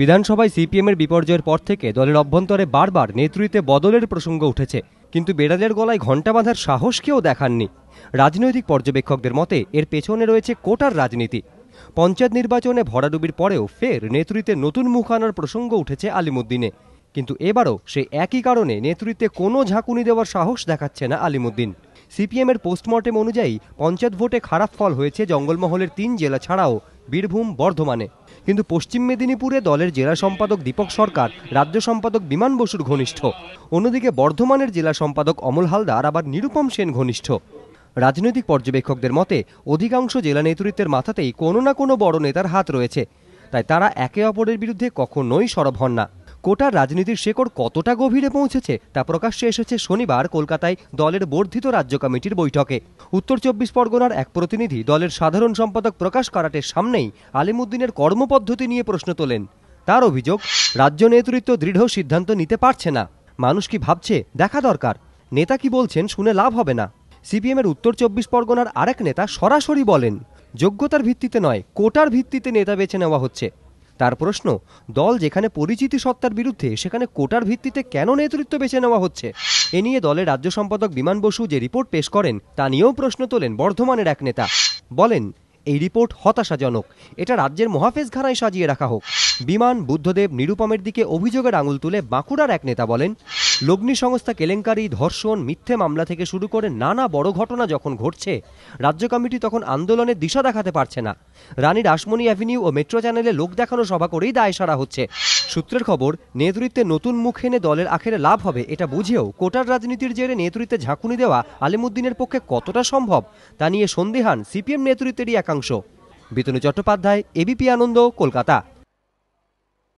বিধানসভায় সিপিএমের বিপর্যয়ের পর থেকে দলের অভ্যন্তরে বারবার নেতৃত্বে বদলের প্রসঙ্গ উঠেছে, কিন্তু বেড়ালের গলায় ঘণ্টা বাঁধার সাহস কেউ দেখাননি। রাজনৈতিক পর্যবেক্ষকদের মতে এর পেছনে রয়েছে কোটার রাজনীতি। পঞ্চায়েত নির্বাচনে ভরাডুবির পরেও ফের নেতৃত্বে নতুন মুখ আনার প্রসঙ্গ উঠেছে আলিমুদ্দিনে, কিন্তু এবারও সেই একই কারণে নেতৃত্বে কোনো ঝাঁকুনি দেওয়ার সাহস দেখাচ্ছে না আলিমুদ্দিন। সিপিএমের পোস্টমর্টেম অনুযায়ী পঞ্চায়েত ভোটে খারাপ ফল হয়েছে জঙ্গলমহলের 3 জেলা ছাড়াও বীরভূম, বর্ধমানে। কিন্তু পশ্চিম মেদিনীপুরে দলের জেলা সম্পাদক দীপক সরকার রাজ্য সম্পাদক বিমান বসুর ঘনিষ্ঠ। অন্যদিকে বর্ধমানের জেলা সম্পাদক অমল হালদার আবার নিরুপম সেন ঘনিষ্ঠ। রাজনৈতিক পর্যবেক্ষকদের মতে অধিকাংশ জেলা নেতৃত্বের মাথাতেই কোনো না কোনো বড় নেতার হাত রয়েছে, তাই তারা একে অপরের বিরুদ্ধে কখনোই সরব হন না। কোটার রাজনীতির শেকড় কতটা গভীরে পৌঁছেছে তা প্রকাশ্যে এসেছে শনিবার কলকাতায় দলের বর্ধিত রাজ্য কমিটির বৈঠকে। উত্তর 24 পরগনার এক প্রতিনিধি দলের সাধারণ সম্পাদক প্রকাশ কারাটের সামনেই আলিমুদ্দিনের কর্মপদ্ধতি নিয়ে প্রশ্ন তোলেন। তার অভিযোগ, রাজ্য নেতৃত্ব দৃঢ় সিদ্ধান্ত নিতে পারছে না। মানুষ কি ভাবছে দেখা দরকার, নেতা কি বলছেন শুনে লাভ হবে না। সিপিএমের উত্তর 24 পরগনার আরেক নেতা সরাসরি বলেন, যোগ্যতার ভিত্তিতে নয়, কোটার ভিত্তিতে নেতা বেছে নেওয়া হচ্ছে। তার প্রশ্ন, দল যেখানে পরিচিতি সত্তার বিরুদ্ধে সেখানে কোটার ভিত্তিতে কেন নেতৃত্ব বেছে নেওয়া হচ্ছে? এ নিয়ে দলের রাজ্য সম্পাদক বিমান বসু যে রিপোর্ট পেশ করেন তা নিয়েও প্রশ্ন তোলেন বর্ধমানের এক নেতা। বলেন, এই রিপোর্ট হতাশাজনক, এটা রাজ্যের মহাফেজখানায় সাজিয়ে রাখা হোক। বিমান, বুদ্ধদেব, নিরুপমের দিকে অভিযোগের আঙুল তুলে বাঁকুড়ার এক নেতা বলেন, লগ্নি সংস্থা কেলেঙ্কারি, ধর্ষণ, মিথ্যে মামলা থেকে শুরু করে নানা বড় ঘটনা যখন ঘটছে, রাজ্য কমিটি তখন আন্দোলনের দিশা দেখাতে পারছে না। রানী রাসমণি অ্যাভিনিউ ও মেট্রো চ্যানেলে লোক দেখানো সভা করেই দায় সারা হচ্ছে। সূত্রের খবর, নেতৃত্বে নতুন মুখ এনে দলের আখেরে লাভ হবে এটা বুঝেও কোটার রাজনীতির জেরে নেতৃত্বে ঝাঁকুনি দেওয়া আলিমুদ্দিনের পক্ষে কতটা সম্ভব তা নিয়ে সন্দিহান সিপিএম নেতৃত্বেরই একাংশ। বিতনু চট্টোপাধ্যায়, এবিপি আনন্দ, কলকাতা।